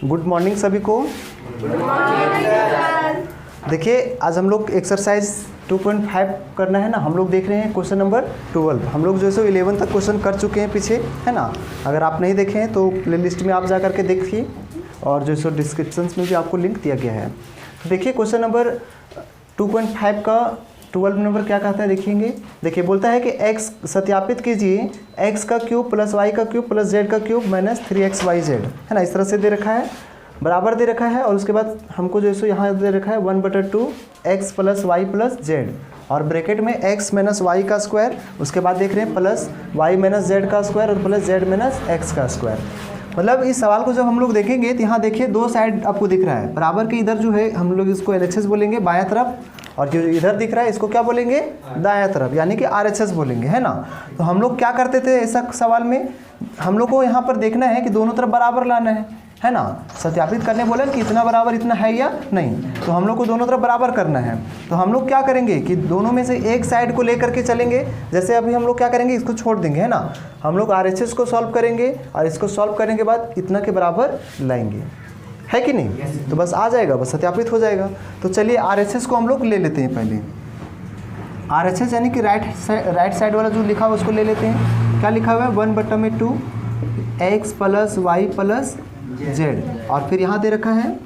Good morning सभी को। देखिए आज हम लोग एक्सरसाइज 2.5 करना है ना। हम लोग देख रहे हैं क्वेश्चन नंबर 12। हम लोग जो है सो 11 तक क्वेश्चन कर चुके हैं पीछे, है ना। अगर आप नहीं देखे हैं तो प्लेलिस्ट में आप जा करके देखिए, और जो है सो डिस्क्रिप्शन में भी आपको लिंक दिया गया है। तो देखिए क्वेश्चन नंबर 2.5 का 12 नंबर क्या कहता है देखेंगे। देखिए बोलता है कि x सत्यापित कीजिए x का क्यूब प्लस y का क्यूब प्लस z का क्यूब माइनस 3xyz, है ना। इस तरह से दे रखा है, बराबर दे रखा है, और उसके बाद हमको जो है यहाँ दे रखा है 1/2 x plus y plus z, और ब्रैकेट में x माइनस वाई का स्क्वायर, उसके बाद देख रहे हैं प्लस y माइनस z का स्क्वायर और प्लस z माइनस x का स्क्वायर। मतलब इस सवाल को जब हम लोग देखेंगे तो यहाँ देखिए दो साइड आपको दिख रहा है। बराबर के इधर जो है हम लोग इसको LHS बोलेंगे बायां तरफ, और जो इधर दिख रहा है इसको क्या बोलेंगे, दायां तरफ, यानी कि RHS बोलेंगे, है ना। तो हम लोग क्या करते थे ऐसा सवाल में, हम लोग को यहाँ पर देखना है कि दोनों तरफ बराबर लाना है ना। सत्यापित करने बोले कि इतना बराबर इतना है या नहीं, तो हम लोग को दोनों तरफ बराबर करना है। तो हम लोग क्या करेंगे कि दोनों में से एक साइड को लेकर के चलेंगे। जैसे अभी हम लोग क्या करेंगे, इसको छोड़ देंगे, है ना। हम लोग RHS को सॉल्व करेंगे, और इसको सॉल्व करने के बाद इतना के बराबर लाएंगे, है कि नहीं। तो बस आ जाएगा, बस सत्यापित हो जाएगा। तो चलिए RHS को हम लोग ले लेते हैं पहले। RHS यानी कि राइट साइड वाला जो लिखा हुआ उसको ले लेते हैं। क्या लिखा हुआ है, 1/2 x plus Y plus Z, और फिर यहाँ दे रखा है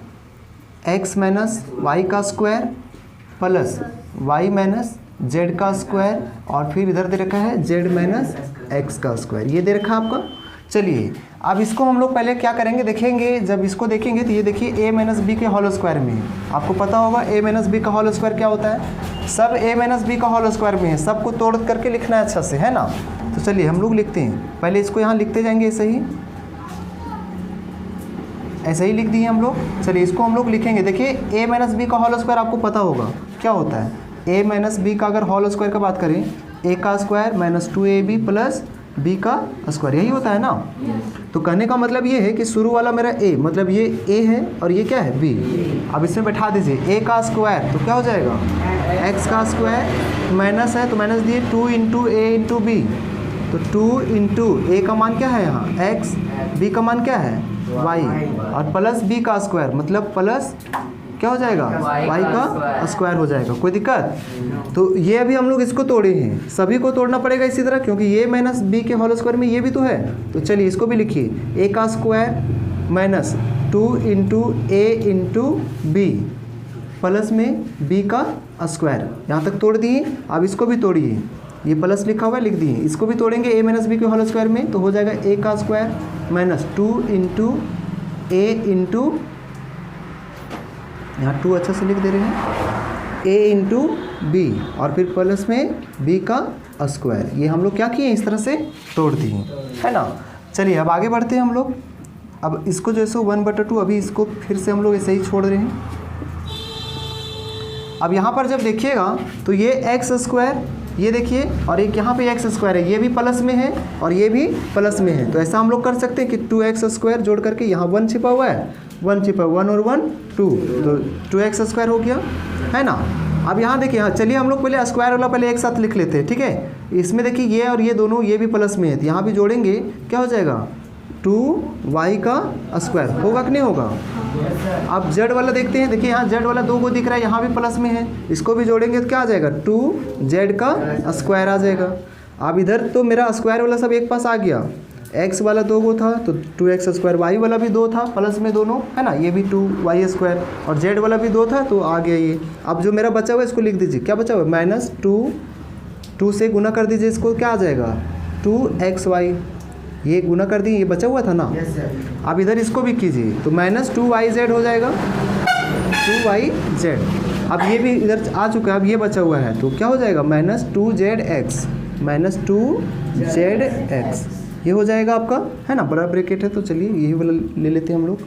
x माइनस वाई का square plus y minus Z का स्क्वायर, और फिर इधर दे रखा है z माइनस x का स्क्वायर। ये दे रखा है आपका। चलिए अब इसको हम लोग पहले क्या करेंगे देखेंगे। जब इसको देखेंगे तो ये देखिए a माइनस बी के होल स्क्वायर में है। आपको पता होगा a माइनस बी का होल स्क्वायर क्या होता है, सब a माइनस बी का होल स्क्वायर में है, सबको तोड़ करके लिखना है अच्छा से, है ना। तो चलिए हम लोग लिखते हैं, पहले इसको यहाँ लिखते जाएंगे ऐसे ही लिख दिए हम लोग। चलिए इसको हम लोग लिखेंगे। देखिए a माइनस बी का होल स्क्वायर आपको पता होगा क्या होता है। a माइनस बी का अगर होल स्क्वायर का बात करें, a का square minus 2ab plus b का स्क्वायर, यही होता है ना। तो कहने का मतलब ये है कि शुरू वाला मेरा a, मतलब ये a है और ये क्या है b। अब इसमें बैठा दीजिए a का स्क्वायर, तो क्या हो जाएगा x का स्क्वायर, माइनस है तो माइनस दिए 2 इंटू a इंटू b, तो 2 इंटू a का मान क्या है यहाँ x, b का मान क्या है y, और प्लस b का स्क्वायर मतलब प्लस क्या हो जाएगा y का स्क्वायर हो जाएगा। कोई दिक्कत। तो ये अभी हम लोग इसको तोड़े हैं, सभी को तोड़ना पड़ेगा इसी तरह, क्योंकि ये माइनस b के होल स्क्वायर में ये भी तो है। तो चलिए इसको भी लिखिए, a का square minus 2 into a into b plus में b का स्क्वायर। यहाँ तक तोड़ दिए। अब इसको भी तोड़िए, ये प्लस लिखा हुआ है लिख दिए। इसको भी तोड़ेंगे a माइनस बी के होल स्क्वायर में, तो हो जाएगा a का square minus 2 into a into, यहाँ 2 अच्छा से लिख दे रहे हैं, a इंटू बी, और फिर प्लस में b का स्क्वायर। ये हम लोग क्या किए, इस तरह से तोड़ दिए, है ना। चलिए अब आगे बढ़ते हैं हम लोग। अब इसको जो है सो 1/2, अभी इसको फिर से हम लोग ऐसे ही छोड़ रहे हैं। अब यहाँ पर जब देखिएगा तो ये x स्क्वायर, ये देखिए, और एक यहाँ पे x स्क्वायर है, ये भी प्लस में है और ये भी प्लस में है। तो ऐसा हम लोग कर सकते हैं कि 2x स्क्वायर जोड़ करके, यहाँ 1 छिपा हुआ है, 1 छिपा, 1 और 1 2, तो 2x स्क्वायर हो गया, है ना। अब यहाँ देखिए, हाँ चलिए हम लोग पहले स्क्वायर वाला पहले एक साथ लिख लेते हैं, ठीक है। इसमें देखिए ये और ये दोनों, ये भी प्लस में है, तो यहाँ भी जोड़ेंगे, क्या हो जाएगा 2y का स्क्वायर, होगा कि नहीं होगा। अब z वाला देखते हैं। देखिए यहाँ z वाला 2 को दिख रहा है, यहाँ भी प्लस में है, इसको भी जोड़ेंगे तो क्या आ जाएगा 2z का स्क्वायर आ जाएगा। अब इधर तो मेरा स्क्वायर वाला सब एक पास आ गया, x वाला 2 को था तो 2x स्क्वायर, y वाला भी 2 था प्लस में दोनों, है ना, ये भी 2y स्क्वायर, और z वाला भी 2 था तो आ गया ये। अब जो मेरा बचा हुआ है इसको लिख दीजिए, क्या बचा हुआ है माइनस 2 से गुना कर दीजिए, इसको क्या आ जाएगा 2xy, ये गुना कर दिए, ये बचा हुआ था ना। अब इधर इसको भी कीजिए तो माइनस 2yz हो जाएगा, 2yz। अब ये भी इधर आ चुका है, अब ये बचा हुआ है तो क्या हो जाएगा माइनस 2zx, माइनस 2zx, ये हो जाएगा आपका, है ना। बड़ा ब्रैकेट है तो चलिए यही वाला ले लेते हैं हम लोग।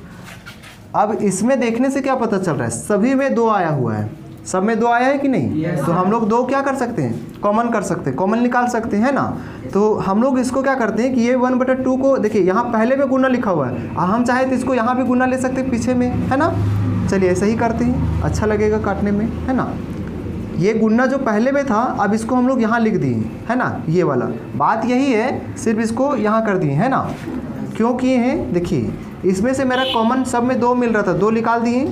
अब इसमें देखने से क्या पता चल रहा है, सभी में 2 आया हुआ है, सब में 2 आया है कि नहीं। तो हम लोग 2 क्या कर सकते हैं, कॉमन कर सकते हैं, कॉमन निकाल सकते हैं ना। तो हम लोग इसको क्या करते हैं कि ये 1/2 को देखिए यहाँ पहले में गुना लिखा हुआ है, हम चाहे तो इसको यहाँ भी गुना ले सकते हैं पीछे में, है ना। चलिए ऐसे ही करते हैं, अच्छा लगेगा काटने में, है ना। ये गुना जो पहले में था अब इसको हम लोग यहाँ लिख दिए, है ना, ये वाला बात यही है, सिर्फ इसको यहाँ कर दिए, है ना। क्यों किए हैं, देखिए इसमें से मेरा कॉमन सब में 2 मिल रहा था, 2 निकाल दिए,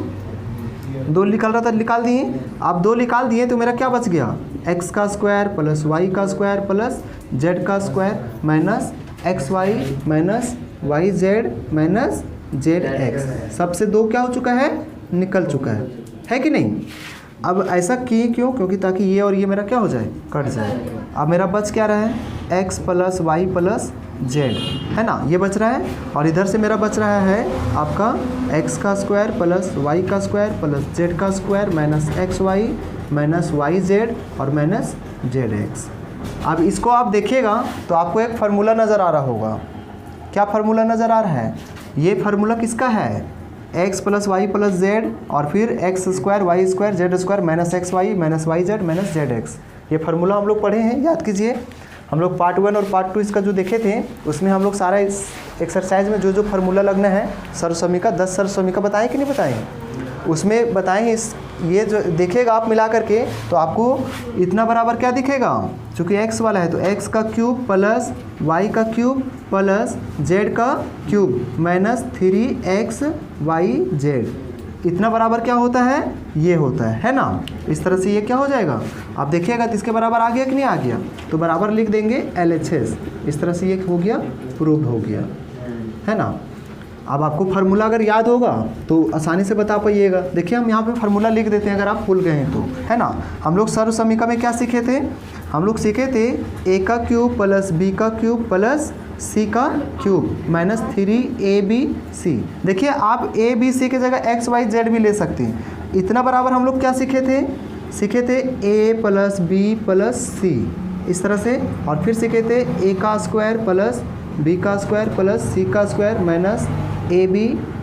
2 निकल रहा था, निकाल दिए। अब 2 निकाल दिए तो मेरा क्या बच गया, x का स्क्वायर प्लस y का स्क्वायर प्लस z का square minus xy minus yz minus zx। सबसे 2 क्या हो चुका है, निकल चुका है कि नहीं। अब ऐसा किए क्यों, क्योंकि ताकि ये और ये मेरा क्या हो जाए, कट जाए। अब मेरा बच क्या रहा है, x plus Y plus Z, है ना, ये बच रहा है। और इधर से मेरा बच रहा है आपका x का स्क्वायर प्लस y का स्क्वायर प्लस z का square minus xy minus yz और माइनस zx। अब इसको आप देखिएगा तो आपको एक फार्मूला नज़र आ रहा होगा। क्या फार्मूला नज़र आ रहा है, ये फार्मूला किसका है, x plus Y plus Z और फिर x square Y square Z square minus X Y minus Y Z minus Z X. ये फार्मूला हम लोग पढ़े हैं, याद कीजिए। हम लोग पार्ट 1 और पार्ट 2 इसका जो देखे थे उसमें हम लोग सारा इस एक्सरसाइज में जो जो फार्मूला लगना है सर्वसमीका 10 सर्वसमीका बताए कि नहीं बताए, उसमें बताएं। इस ये जो देखेगा आप मिला करके तो आपको इतना बराबर क्या दिखेगा, चूँकि x वाला है तो x का क्यूब प्लस y का क्यूब प्लस z का क्यूब माइनस 3xyz, इतना बराबर क्या होता है, ये होता है ना। इस तरह से ये क्या हो जाएगा, आप देखिएगा तो इसके बराबर आ गया कि नहीं आ गया, तो बराबर लिख देंगे LHS। इस तरह से ये हो गया, प्रूव हो गया, है ना। अब आपको फार्मूला अगर याद होगा तो आसानी से बता पाइएगा। देखिए हम यहाँ पे फार्मूला लिख देते हैं अगर आप भूल गए हैं तो, है ना। हम लोग सर्वसमीका में क्या सीखे थे, हम लोग सीखे थे a का क्यूब प्लस b का क्यूब प्लस c का क्यूब माइनस 3abc। देखिए आप a b c की जगह x y z भी ले सकते हैं। इतना बराबर हम लोग क्या सीखे थे a plus b plus c, इस तरह से। और फिर सीखे थे a का स्क्वायर प्लस b का स्क्वायर प्लस c का square minus ab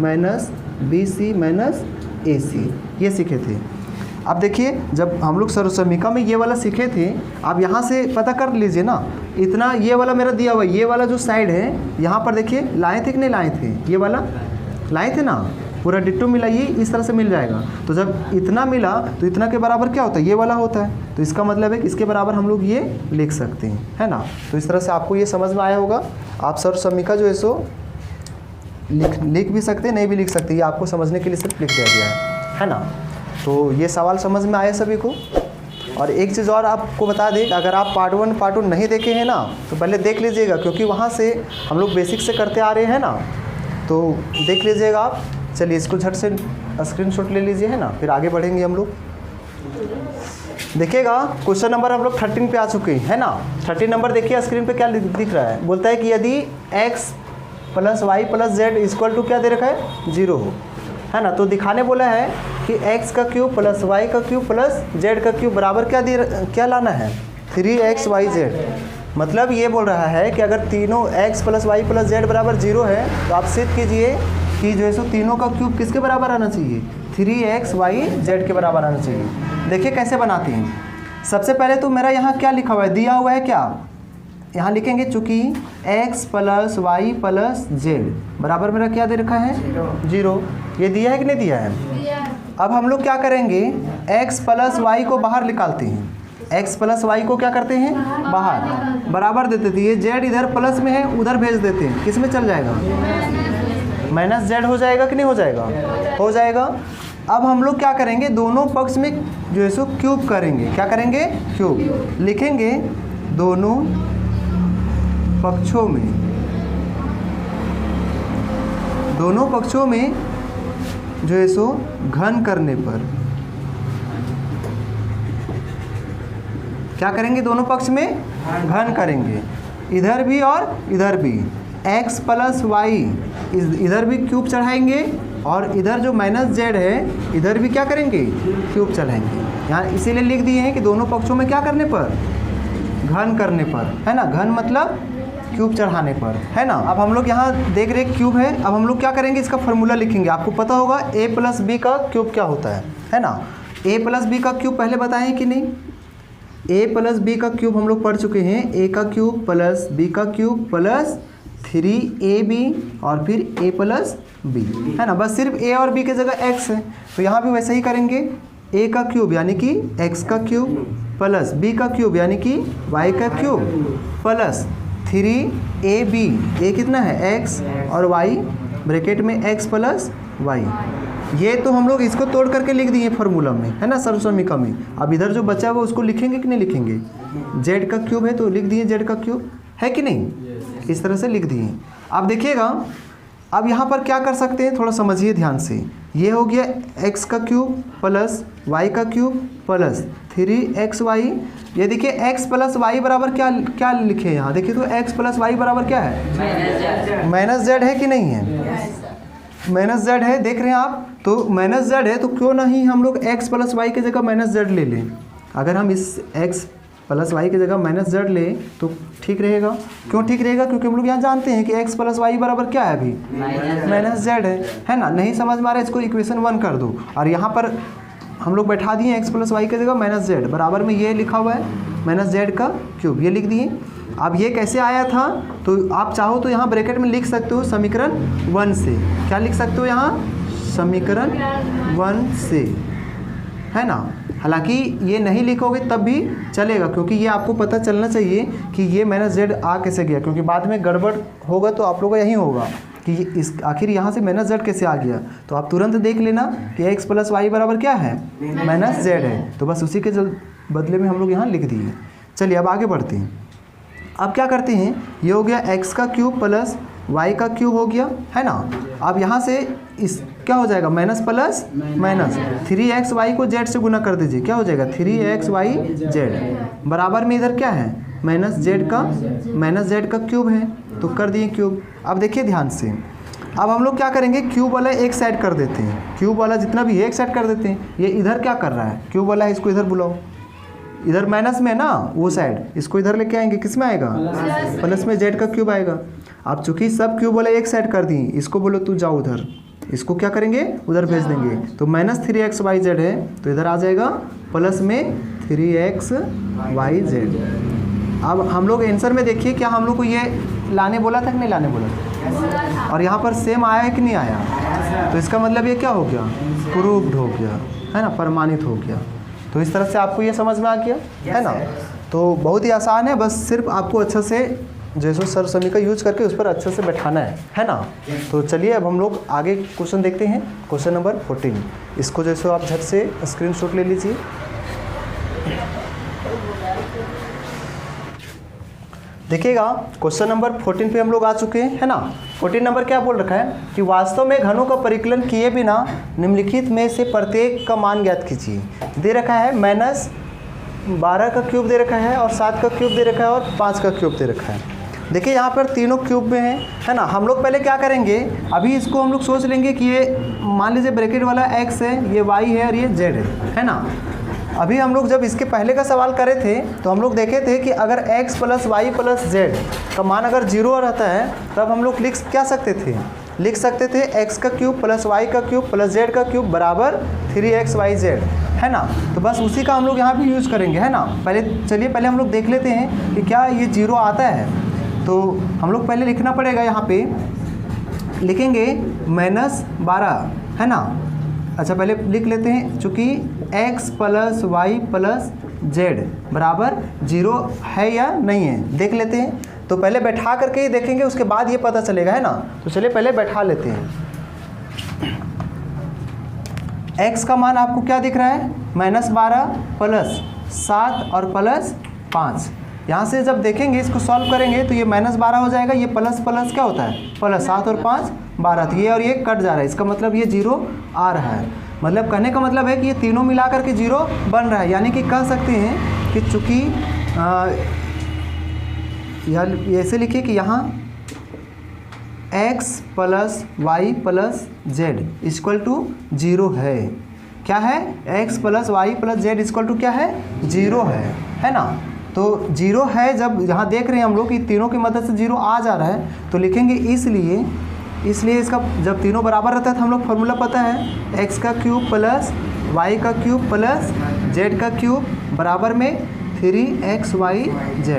minus bc minus ac, ये सीखे थे। अब देखिए जब हम लोग सर्वसमीका में ये वाला सीखे थे, आप यहाँ से पता कर लीजिए ना, इतना ये वाला मेरा दिया हुआ, ये वाला जो साइड है यहाँ पर देखिए लाए थे कि नहीं लाए थे, ये वाला लाए थे ना, पूरा डिट्टो मिलाइए, इस तरह से मिल जाएगा। तो जब इतना मिला तो इतना के बराबर क्या होता है, ये वाला होता है। तो इसका मतलब है कि इसके बराबर हम लोग ये लिख सकते हैं, है ना। तो इस तरह से आपको ये समझ में आया होगा। आप सर्वसमीका जो है सो लिख भी सकते हैं, नहीं भी लिख सकते, ये आपको समझने के लिए सिर्फ लिख दिया गया है ना। तो ये सवाल समझ में आया सभी को। और एक चीज़ और आपको बता दें, अगर आप पार्ट 1 पार्ट 2 नहीं देखे हैं ना तो पहले देख लीजिएगा, क्योंकि वहाँ से हम लोग बेसिक से करते आ रहे हैं ना, तो देख लीजिएगा आप। चलिए इसको झट से स्क्रीनशॉट ले लीजिए, है ना, फिर आगे बढ़ेंगे हम लोग। देखिएगा क्वेश्चन नंबर हम लोग 13 पे आ चुके हैं, है ना। 13 नंबर देखिए स्क्रीन पे क्या दिख रहा है, बोलता है कि यदि x plus Y plus Z equal to क्या दे रखा है, 0 हो, है ना। तो दिखाने बोला है कि x का क्यूब प्लस y का क्यूब प्लस z का क्यूब बराबर क्या लाना है, 3xyz। मतलब ये बोल रहा है कि अगर तीनों x plus Y plus Z बराबर 0 है तो आप सिद्ध कीजिए कि जो है सो तीनों का क्यूब किसके बराबर आना चाहिए, 3xyz के बराबर आना चाहिए। देखिए कैसे बनाते हैं। सबसे पहले तो मेरा यहाँ क्या लिखा हुआ है, दिया हुआ है क्या, यहाँ लिखेंगे चूँकि x plus Y plus Z बराबर मेरा क्या दे रखा है, 0। ये दिया है कि नहीं दिया है। अब हम लोग क्या करेंगे, x प्लस वाई को बाहर निकालते हैं। x प्लस वाई को क्या करते हैं, बाहर बराबर देते थे। ये z इधर प्लस में है, उधर भेज देते हैं, किस में चल जाएगा, माइनस z हो जाएगा कि नहीं हो जाएगा, हो जाएगा। अब हम लोग क्या करेंगे, दोनों पक्ष में जो है सो क्यूब करेंगे। क्या करेंगे, क्यूब लिखेंगे। दोनों पक्षों में, दोनों पक्षों में जो है सो घन करने पर क्या करेंगे, दोनों पक्ष में घन करेंगे, इधर भी और इधर भी। x प्लस वाई इधर भी क्यूब चढ़ाएंगे और इधर जो माइनस जेड है इधर भी क्या करेंगे, क्यूब चढ़ाएंगे। यहाँ इसीलिए लिख दिए हैं कि दोनों पक्षों में क्या करने पर, घन करने पर, है ना। घन मतलब क्यूब चढ़ाने पर, है ना। अब हम लोग यहाँ देख रहे क्यूब है। अब हम लोग क्या करेंगे, इसका फार्मूला लिखेंगे। आपको पता होगा a प्लस बी का क्यूब क्या होता है ना। a प्लस बी का क्यूब पहले बताएं कि नहीं, a प्लस बी का क्यूब हम लोग पढ़ चुके हैं। a का क्यूब प्लस b का क्यूब प्लस 3ab और फिर a प्लस b, है ना। बस सिर्फ a और b की जगह x है, तो यहाँ भी वैसे ही करेंगे। a का क्यूब यानी कि x का क्यूब प्लस b का क्यूब यानी कि y का क्यूब प्लस 3ab, ए कितना है x और y ब्रैकेट में x प्लस वाई। ये तो हम लोग इसको तोड़ करके लिख दिए फार्मूला में, है ना, सर्वसमीका में। अब इधर जो बचा हुआ उसको लिखेंगे कि नहीं लिखेंगे? z का क्यूब है तो लिख दिए z का क्यूब, है कि नहीं? इस तरह से लिख दिए। अब देखिएगा, अब यहाँ पर क्या कर सकते हैं, थोड़ा समझिए ध्यान से। ये हो गया x का क्यूब प्लस y का क्यूब प्लस 3xy। ये देखिए x प्लस वाई बराबर क्या क्या लिखे यहाँ, देखिए तो x प्लस वाई बराबर क्या है? माइनस जेड है कि नहीं है? माइनस जेड है, देख रहे हैं आप। तो माइनस जेड है तो क्यों नहीं हम लोग x प्लस वाई की जगह माइनस जेड ले लें। अगर हम इस x प्लस वाई की जगह माइनस जेड ले तो ठीक रहेगा। क्यों ठीक रहेगा? क्योंकि हम लोग यहाँ जानते हैं कि x प्लस वाई बराबर क्या है, अभी माइनस जेड है ना। नहीं समझ में आ रहा है, इसको इक्वेशन 1 कर दो। और यहाँ पर हम लोग बैठा दिए x प्लस वाई की जगह माइनस जेड, बराबर में ये लिखा हुआ है माइनस जेड का क्यूब, ये लिख दिए। अब ये कैसे आया था, तो आप चाहो तो यहाँ ब्रैकेट में लिख सकते हो समीकरण 1 से। क्या लिख सकते हो यहाँ? समीकरण 1 से, है ना। हालांकि ये नहीं लिखोगे तब भी चलेगा, क्योंकि ये आपको पता चलना चाहिए कि ये माइनस जेड आ कैसे गया, क्योंकि बाद में गड़बड़ होगा तो आप लोगों का यही होगा कि इस आखिर यहाँ से माइनस जेड कैसे आ गया। तो आप तुरंत देख लेना कि x प्लस वाई बराबर क्या है? माइनस जेड है। तो बस उसी के बदले में हम लोग यहाँ लिख दिए। चलिए अब आगे बढ़ते हैं। अब क्या करते हैं, ये हो गया x का क्यूब प्लस y का क्यूब हो गया, है ना। अब यहाँ से इस क्या हो जाएगा, माइनस प्लस माइनस 3xy को z से गुना कर दीजिए, क्या हो जाएगा 3xyz बराबर में इधर क्या है माइनस जेड का क्यूब है, तो कर दिए क्यूब। अब देखिए ध्यान से, अब हम लोग क्या करेंगे, क्यूब वाला एक साइड कर देते हैं, क्यूब वाला जितना भी है एक साइड कर देते हैं। ये इधर क्या कर रहा है, क्यूब वाला है, इसको इधर बुलाओ, इधर माइनस में ना वो साइड, इसको इधर लेके आएंगे, किस में आएगा प्लस में जेड का क्यूब आएगा। आप चूंकि सब क्यूब वाला एक साइड कर दी, इसको बोलो तू जाओ उधर, इसको क्या करेंगे उधर भेज देंगे। तो माइनस 3xyz है तो इधर आ जाएगा प्लस में 3xyz। अब हम लोग आंसर में देखिए क्या हम लोग को ये लाने बोला था कि नहीं लाने बोला था, और यहाँ पर सेम आया है कि नहीं आया। तो इसका मतलब ये क्या हो गया, प्रूव्ड हो गया, है ना, प्रमाणित हो गया। तो इस तरह से आपको ये समझ में आ गया, है ना। तो बहुत ही आसान है, बस सिर्फ आपको अच्छे से जैसे सर्वसमीका यूज करके उस पर अच्छे से बैठाना है ना। तो चलिए अब हम लोग आगे क्वेश्चन देखते हैं, क्वेश्चन नंबर 14। इसको जैसे आप झट से स्क्रीनशॉट ले लीजिए। देखिएगा क्वेश्चन नंबर 14 पे हम लोग आ चुके हैं, है ना। 14 नंबर क्या बोल रखा है कि वास्तव में घनों का परिकलन किए बिना निम्नलिखित में से प्रत्येक का मान ज्ञात कीजिए। दे रखा है -12 का क्यूब दे रखा है और 7 का क्यूब दे रखा है और 5 का क्यूब दे रखा है। देखिए यहाँ पर तीनों क्यूब में है ना। हम लोग पहले क्या करेंगे, अभी इसको हम लोग सोच लेंगे कि ये मान लीजिए ब्रैकेट वाला x है, ये y है और ये z है ना। अभी हम लोग जब इसके पहले का सवाल करे थे तो हम लोग देखे थे कि अगर x plus Y plus Z का मान अगर 0 रहता है तब हम लोग लिख सकते थे x का क्यूब प्लस y का क्यूब प्लस z का क्यूब बराबर 3xyz, है ना। तो बस उसी का हम लोग यहाँ भी यूज़ करेंगे, है ना। चलिए पहले हम लोग देख लेते हैं कि क्या ये 0 आता है। तो हम लोग पहले लिखना पड़ेगा, यहाँ पे लिखेंगे -12, है ना। अच्छा पहले लिख लेते हैं, चूँकि x plus Y plus Z बराबर 0 है या नहीं है, देख लेते हैं। तो पहले बैठा करके ही देखेंगे, उसके बाद ये पता चलेगा, है ना। तो चलिए पहले बैठा लेते हैं। x का मान आपको क्या दिख रहा है, -12 प्लस 7 और प्लस 5। यहाँ से जब देखेंगे इसको सॉल्व करेंगे तो ये -12 हो जाएगा, ये प्लस प्लस क्या होता है प्लस 7 और 5 12, तो ये और ये कट जा रहा है, इसका मतलब ये 0 आ रहा है। मतलब कहने का मतलब है कि ये तीनों मिला करके 0 बन रहा है। यानी कि कह सकते हैं कि चूँकि यह ऐसे लिखिए कि यहाँ x plus Y plus Z equal to 0 है। क्या है, x plus Y plus Z equal to क्या है 0 है ना। तो 0 है, जब यहाँ देख रहे हैं हम लोग कि तीनों की मदद से 0 आ जा रहा है तो लिखेंगे इसलिए इसका जब तीनों बराबर रहता है तो हम लोग फार्मूला पता है, x का क्यूब प्लस y का क्यूब प्लस z का क्यूब बराबर में 3xyz।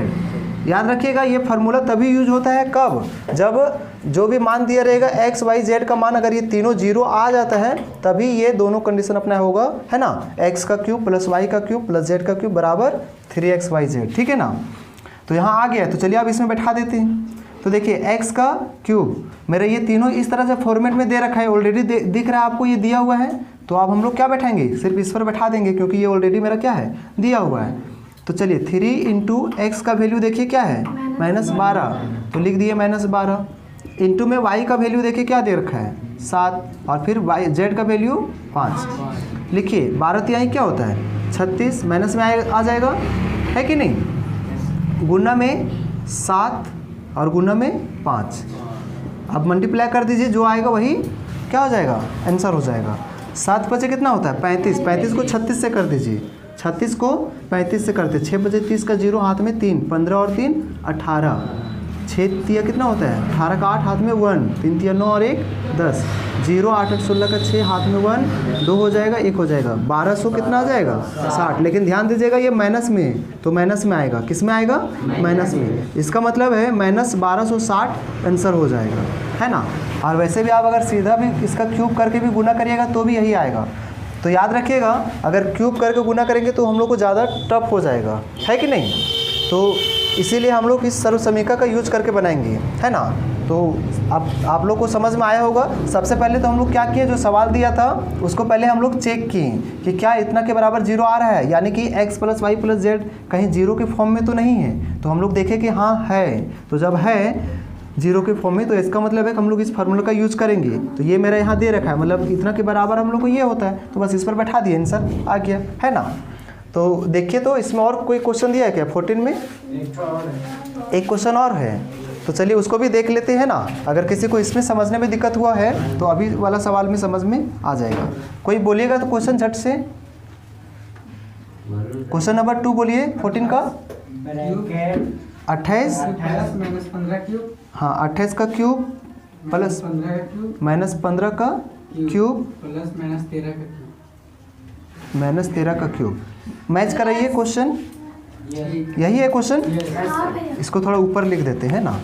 याद रखिएगा ये फार्मूला तभी यूज होता है कब, जब जो भी मान दिया रहेगा x y z का मान अगर ये तीनों 0 आ जाता है तभी ये दोनों कंडीशन अपना होगा, है ना। x का क्यूब प्लस y का क्यूब प्लस z का क्यूब बराबर 3xyz, ठीक है ना। तो यहाँ आ गया, तो चलिए अब इसमें बैठा देते हैं। तो देखिए x का क्यूब, मेरा ये तीनों इस तरह से फॉर्मेट में दे रखा है, ऑलरेडी दिख रहा है आपको, ये दिया हुआ है। तो अब हम लोग क्या बैठाएंगे, सिर्फ इस पर बैठा देंगे क्योंकि ये ऑलरेडी मेरा क्या है, दिया हुआ है। तो चलिए 3 इंटू एक्स का वैल्यू देखिए क्या है, -12, तो लिख दिए -12। इंटू में y का वैल्यू देखिए क्या दे रखा है, 7, और फिर z का वैल्यू 5। लिखिए 12 तिहाई क्या होता है, 36, माइनस में आ जाएगा, है कि नहीं। गुना में 7 और गुना में 5। अब मल्टीप्लाई कर दीजिए, जो आएगा वही क्या हो जाएगा, आंसर हो जाएगा। 7 बजे कितना होता है, 35, 35 को 36 से कर दीजिए, 36 को 35 से करते, 6 बजे 30 का 0 हाथ में 3, 15 और 3 18, 6 तिया कितना होता है, 18 का 8 हाथ में 1, 3 तिया 9 और 1 10, 0 8 8 16 का 6 हाथ में 1, 2 हो जाएगा, 1 हो जाएगा, 1200 कितना आ जाएगा, 60। लेकिन ध्यान दीजिएगा ये माइनस में, तो माइनस में आएगा, किस में आएगा, माइनस में। इसका मतलब है -1260 आंसर हो जाएगा, है ना। और वैसे भी आप अगर सीधा भी इसका क्यूब करके भी गुना करिएगा तो भी यही आएगा। तो याद रखिएगा, अगर क्यूब करके गुना करेंगे तो हम लोग को ज़्यादा टफ हो जाएगा, है कि नहीं। तो इसीलिए हम लोग इस सर्व समीकरण का यूज करके बनाएंगे, है ना। तो अब आप लोग को समझ में आया होगा। सबसे पहले तो हम लोग क्या किए, जो सवाल दिया था उसको पहले हम लोग चेक किए कि क्या इतना के बराबर 0 आ रहा है, यानी कि x + y + z कहीं 0 के फॉर्म में तो नहीं है। तो हम लोग देखें कि हाँ है, तो जब है 0 के फॉर्म में तो इसका मतलब है कि हम लोग इस फार्मूला का यूज़ करेंगे। तो ये मेरा यहाँ दे रखा है, मतलब इतना के बराबर हम लोग को ये होता है, तो बस इस पर बैठा दिए, आंसर आ गया, है ना। तो देखिए, तो इसमें और कोई क्वेश्चन दिया है क्या, 14 में एक क्वेश्चन और है, तो चलिए उसको भी देख लेते हैं ना। अगर किसी को इसमें समझने में दिक्कत हुआ है तो अभी वाला सवाल में समझ में आ जाएगा। कोई बोलिएगा तो क्वेश्चन झट से, क्वेश्चन नंबर 2 बोलिए, 14 का 28 हाँ 28 का क्यूब प्लस -15 का क्यूब -13 का क्यूब। मैच कराइए क्वेश्चन, यही है क्वेश्चन। इसको थोड़ा ऊपर लिख देते हैं ना,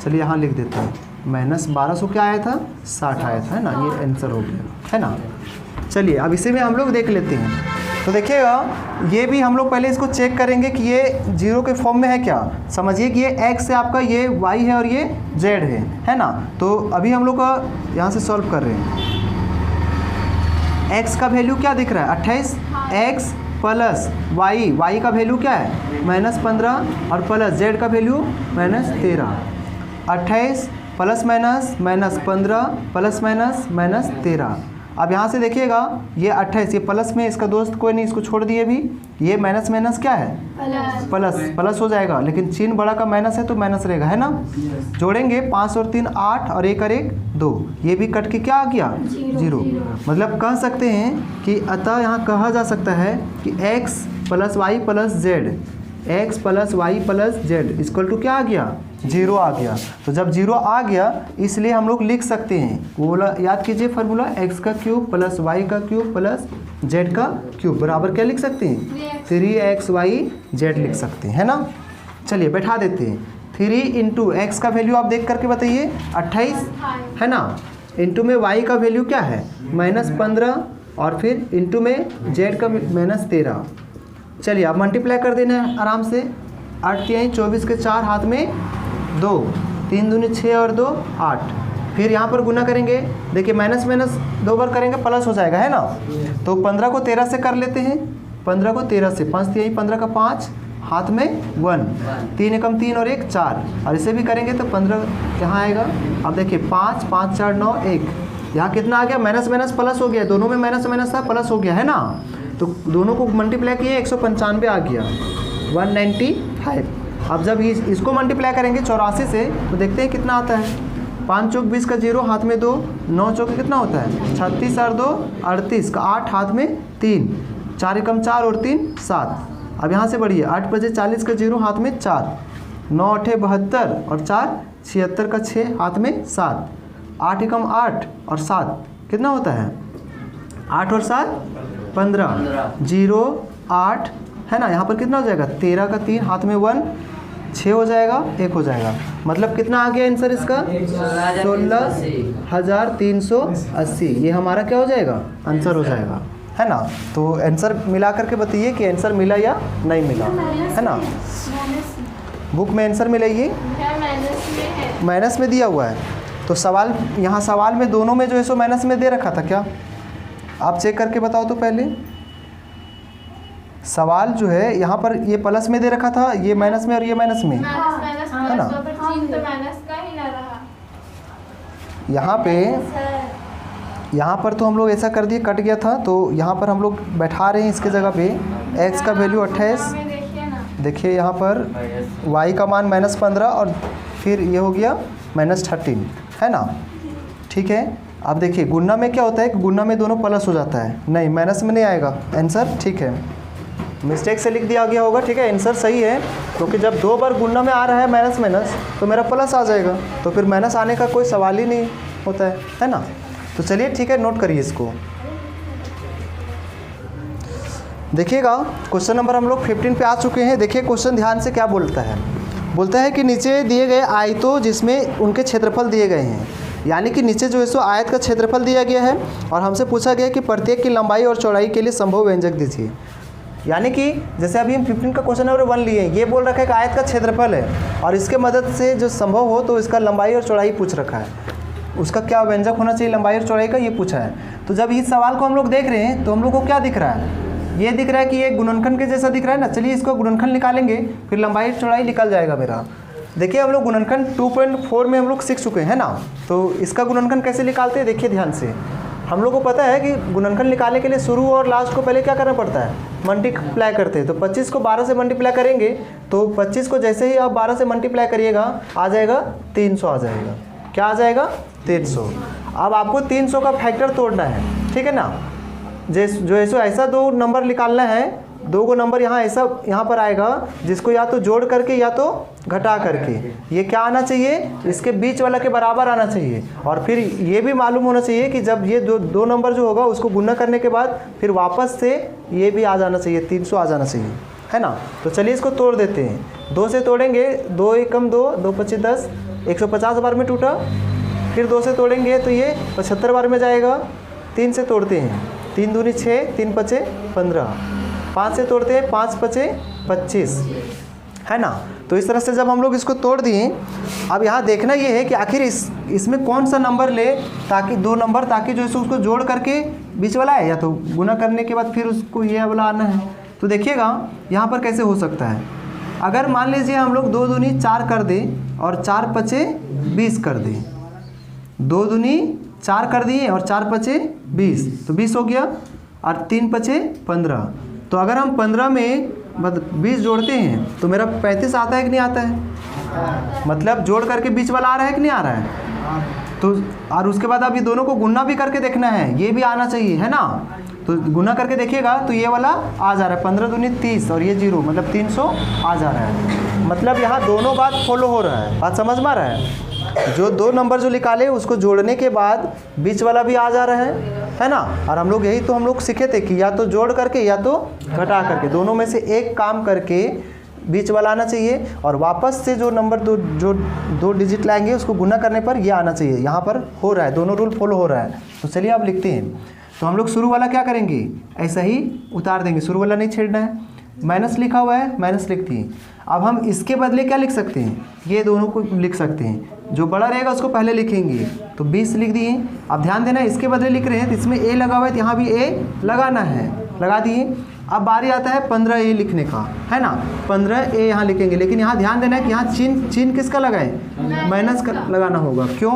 चलिए यहाँ लिख देते हैं। -1200 क्या आया था, 60 आया था, है ना। ये आंसर हो गया, है ना। चलिए अब इसे में हम लोग देख लेते हैं। तो देखिएगा, ये भी हम लोग पहले इसको चेक करेंगे कि ये 0 के फॉर्म में है क्या। समझिए कि ये x है आपका, ये y है और ये z है ना। तो अभी हम लोग का यहाँ से सॉल्व कर रहे हैं। x का वैल्यू क्या दिख रहा है, 28, x प्लस y का वैल्यू क्या है, -15, और प्लस z का वैल्यू -13। 28 plus -15 plus -13। अब यहाँ से देखिएगा, ये 28, ये प्लस में, इसका दोस्त कोई नहीं, इसको छोड़ दिए भी। ये माइनस क्या है, प्लस हो जाएगा, लेकिन चिन्ह बड़ा का माइनस है तो माइनस रहेगा, है ना। जोड़ेंगे 5 और 3 8 और 1 और 1 2, ये भी कट के क्या आ गया, 0। मतलब कह सकते हैं कि अतः यहाँ कहा जा सकता है कि x + y + z, x + y + z equal to क्या आ गया, 0 आ गया। तो जब 0 आ गया, इसलिए हम लोग लिख सकते हैं, वो बोला याद कीजिए फार्मूला, x का क्यूब प्लस y का क्यूब प्लस z का क्यूब बराबर क्या लिख सकते हैं, 3xy z लिख सकते हैं, है ना। चलिए बैठा देते हैं। 3 इंटू एक्स का वैल्यू आप देख करके बताइए, 28, है ना। इंटू में y का वैल्यू क्या है, -15, और फिर इंटू में z का -13। चलिए अब मल्टीप्लाई कर देना है आराम से। 8 तिहाई 24 के 4 हाथ में 2, 3 दूनी 6 और 2 8। फिर यहाँ पर गुना करेंगे, देखिए माइनस 2 बार करेंगे प्लस हो जाएगा, है ना। तो 15 को 13 से कर लेते हैं, 15 को 13 से, 5 तिहाई 15 का 5 हाथ में 1, 3 एकम 3 और 1 4, और इसे भी करेंगे तो 15 यहाँ आएगा। अब देखिए 5 5 4 9 1, यहाँ कितना आ गया, माइनस प्लस हो गया, दोनों में माइनस था, प्लस हो गया, है ना। तो दोनों को मल्टीप्लाई किए 195 आ गया, 195। अब जब इसको मल्टीप्लाई करेंगे 84 से, तो देखते हैं कितना आता है। 5 चौक 20 का 0 हाथ में 2, 9 चौक कितना होता है 36 और 2 38 का 8 हाथ में 3, 4 एकम 4 और 3 7। अब यहाँ से बढ़िए, 8 बजे 40 का 0 हाथ में 4, 9 8 72 और 4 76 का 6 हाथ में 7, 8 एकम 8 और 7 कितना होता है 8 और 7 15, 0 8, है ना। यहाँ पर कितना हो जाएगा, 13 का 3 हाथ में 1, 6 हो जाएगा, 1 हो जाएगा। मतलब कितना आ गया आंसर इसका, 16,380। ये हमारा क्या हो जाएगा, आंसर हो जाएगा, है ना। तो आंसर मिला करके बताइए कि आंसर मिला या नहीं मिला, है ना। बुक में आंसर मिलाइए, माइनस में दिया हुआ है। तो सवाल यहाँ सवाल में दोनों में जो है सो माइनस में दे रखा था क्या, आप चेक करके बताओ तो पहले। सवाल जो है यहाँ पर ये प्लस में दे रखा था, ये माइनस में और ये माइनस में, है ना। यहाँ पर तो हम लोग ऐसा कर दिए, कट गया था, तो यहाँ पर हम लोग बैठा रहे हैं इसके जगह पे x का वैल्यू 28, देखिए यहाँ पर y का मान -15 और फिर ये हो गया -13, है ना। ठीक है, अब देखिए गुणा में क्या होता है कि गुणा में दोनों प्लस हो जाता है, नहीं माइनस में नहीं आएगा आंसर। ठीक है, मिस्टेक से लिख दिया गया होगा, ठीक है, आंसर सही है, क्योंकि जब 2 बार गुणा में आ रहा है माइनस माइनस तो मेरा प्लस आ जाएगा, तो फिर माइनस आने का कोई सवाल ही नहीं होता है ना। तो चलिए ठीक है, नोट करिए इसको। देखिएगा क्वेश्चन नंबर हम लोग 15 पे आ चुके हैं। देखिए क्वेश्चन ध्यान से क्या बोलता है, बोलता है कि नीचे दिए गए आयतों जिसमें उनके क्षेत्रफल दिए गए हैं, यानी कि नीचे जो है सो आयत का क्षेत्रफल दिया गया है और हमसे पूछा गया कि प्रत्येक की लंबाई और चौड़ाई के लिए संभव व्यंजक दीजिए। यानी कि जैसे अभी हम 15 का क्वेश्चन नंबर 1 लिए, ये बोल रखा है कि आयत का क्षेत्रफल है और इसके मदद से जो संभव हो तो इसका लंबाई और चौड़ाई पूछ रखा है, उसका क्या व्यंजक होना चाहिए लंबाई और चौड़ाई का, ये पूछा है। तो जब इस सवाल को हम लोग देख रहे हैं तो हम लोग को क्या दिख रहा है, ये दिख रहा है कि ये गुणनखंड के जैसा दिख रहा है ना। चलिए इसको गुणनखंड निकालेंगे, फिर लंबाई चौड़ाई निकल जाएगा मेरा। देखिए हम लोग गुणनखंड 2.4 में हम लोग सीख चुके हैं ना, तो इसका गुणनखंड कैसे निकालते हैं देखिए ध्यान से। हम लोग को पता है कि गुणनखंड निकालने के लिए शुरू और लास्ट को पहले क्या करना पड़ता है, मल्टीप्लाई करते हैं। तो 25 को 12 से मल्टीप्लाई करेंगे, तो 25 को जैसे ही आप 12 से मल्टीप्लाई करिएगा आ जाएगा 300 आ जाएगा। क्या आ जाएगा 300। अब आपको 300 का फैक्टर तोड़ना है, ठीक है ना। जो ऐसा 2 नंबर निकालना है, 2 को नंबर यहाँ ऐसा यहाँ पर आएगा जिसको या तो जोड़ करके या तो घटा करके, ये क्या आना चाहिए, इसके बीच वाला के बराबर आना चाहिए। और फिर ये भी मालूम होना चाहिए कि जब ये दो नंबर जो होगा उसको गुना करने के बाद फिर वापस से ये भी आ जाना चाहिए, 300 आ जाना चाहिए, है ना। तो चलिए इसको तोड़ देते हैं। 2 से तोड़ेंगे, 2 एकम 2, 2 25 10, 150 बार में टूटा। फिर 2 से तोड़ेंगे तो ये 75 बार में जाएगा। 3 से तोड़ते हैं, 3 दूनी 6, 3 पचे 15। 5 से तोड़ते हैं, 5 पचे 25, है ना। तो इस तरह से जब हम लोग इसको तोड़ दिए, अब यहाँ देखना ये है कि आखिर इसमें कौन सा नंबर ले, ताकि 2 नंबर, ताकि जो है उसको जोड़ करके बीच वाला है, या तो गुना करने के बाद फिर उसको ये वाला आना है। तो देखिएगा यहाँ पर कैसे हो सकता है। अगर मान लीजिए हम लोग 2 दूनी 4 कर दें और 4 पचे 20 कर दें, 2 दूनी 4 कर दिए और 4 पचे 20, तो 20 हो गया, और 3 पचे 15। तो अगर हम 15 में 20 जोड़ते हैं तो मेरा 35 आता है कि नहीं आता है, मतलब जोड़ करके बीच वाला आ रहा है कि नहीं आ रहा है। तो और उसके बाद अब ये दोनों को गुना भी करके देखना है, ये भी आना चाहिए, है ना। तो गुना करके देखिएगा तो ये वाला आ जा रहा है, 15 दूनी 30 और ये 0, मतलब 300 आ जा रहा है। मतलब यहाँ दोनों बात फॉलो हो रहा है, बात समझ में आ रहा है। जो 2 नंबर जो निकाले उसको जोड़ने के बाद बीच वाला भी आ जा रहा है ना। और हम लोग यही तो हम लोग सीखे थे कि या तो जोड़ करके या तो घटा करके, दोनों में से एक काम करके बीच वाला आना चाहिए, और वापस से जो नंबर दो डिजिट लाएंगे उसको गुना करने पर ये आना चाहिए। यहाँ पर हो रहा है, दोनों रूल फॉलो हो रहा है। तो चलिए आप लिखते हैं। तो हम लोग शुरू वाला क्या करेंगे, ऐसा ही उतार देंगे, शुरू वाला नहीं छेड़ना है। माइनस लिखा हुआ है, माइनस लिख दिए। अब हम इसके बदले क्या लिख सकते हैं, ये दोनों को लिख सकते हैं, जो बड़ा रहेगा उसको पहले लिखेंगे। तो 20 लिख दिए। अब ध्यान देना, इसके बदले लिख रहे हैं तो इसमें ए लगा हुआ है, तो यहाँ भी ए लगाना है, लगा दिए। अब बारी आता है 15 ए लिखने का, है ना। 15 ए यहाँ लिखेंगे, लेकिन यहाँ ध्यान देना है कि यहाँ चिन्ह किसका लगाए, माइनस का लगाना होगा। क्यों,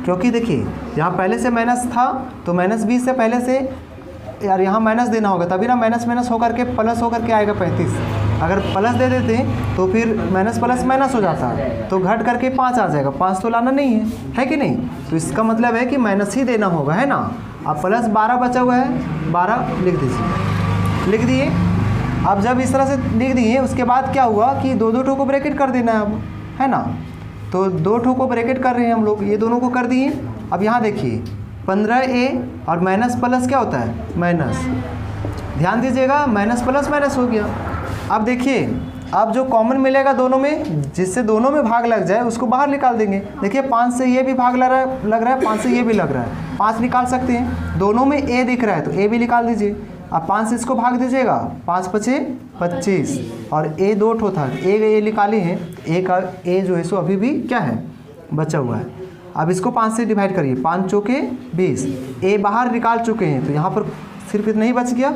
क्योंकि देखिए यहाँ पहले से माइनस था, तो -20 से पहले से यार यहाँ माइनस देना होगा, तभी ना माइनस माइनस होकर के प्लस होकर के आएगा 35। अगर प्लस दे देते तो फिर माइनस प्लस माइनस हो जाता, तो घट करके 5 आ जाएगा। 5 तो लाना नहीं है कि नहीं। तो इसका मतलब है कि माइनस ही देना होगा, है ना। अब प्लस 12 बचा हुआ है, 12 लिख दीजिए, लिख दिए। अब जब इस तरह से लिख दिए, उसके बाद क्या हुआ कि 2 ठो को ब्रैकेट कर देना है अब, है ना। तो 2 ठो को ब्रैकेट कर रहे हैं हम लोग, ये दोनों को कर दिए। अब यहाँ देखिए 15a और माइनस प्लस क्या होता है, माइनस। ध्यान दीजिएगा, माइनस प्लस माइनस हो गया। अब देखिए अब जो कॉमन मिलेगा दोनों में, जिससे दोनों में भाग लग जाए उसको बाहर निकाल देंगे। देखिए 5 से ये भी भाग लग रहा है 5 से ये भी लग रहा है, 5 निकाल सकते हैं। दोनों में ए दिख रहा है तो ए भी निकाल दीजिए। अब 5 से इसको भाग दीजिएगा, 5 पचे 25 और ए 2 ठो था, ए निकाले हैं, ए का ए जो है सो अभी भी क्या है बचा हुआ है। अब इसको 5 से डिवाइड करिए, 5 चौके 20, ए बाहर निकाल चुके हैं तो यहाँ पर सिर्फ इतना ही बच गया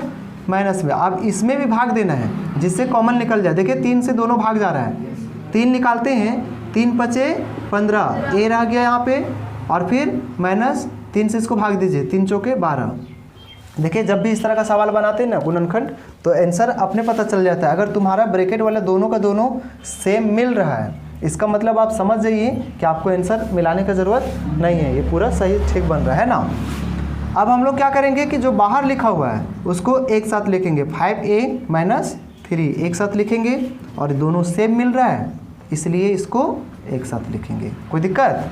माइनस में। अब इसमें भी भाग देना है जिससे कॉमन निकल जाए। देखिए 3 से दोनों भाग जा रहा है, 3 निकालते हैं, 3 पचे 15, ए रह गया यहाँ पे और फिर माइनस 3 से इसको भाग दीजिए, 3 चौके 12। देखिए जब भी इस तरह का सवाल बनाते हैं ना गुणनखंड तो आंसर अपने पता चल जाता है। अगर तुम्हारा ब्रैकेट वाला दोनों का दोनों सेम मिल रहा है इसका मतलब आप समझ जाइए कि आपको आंसर मिलाने की ज़रूरत नहीं है, ये पूरा सही ठीक बन रहा है ना। अब हम लोग क्या करेंगे कि जो बाहर लिखा हुआ है उसको एक साथ लिखेंगे, 5a माइनस 3 एक साथ लिखेंगे और दोनों सेम मिल रहा है इसलिए इसको एक साथ लिखेंगे। कोई दिक्कत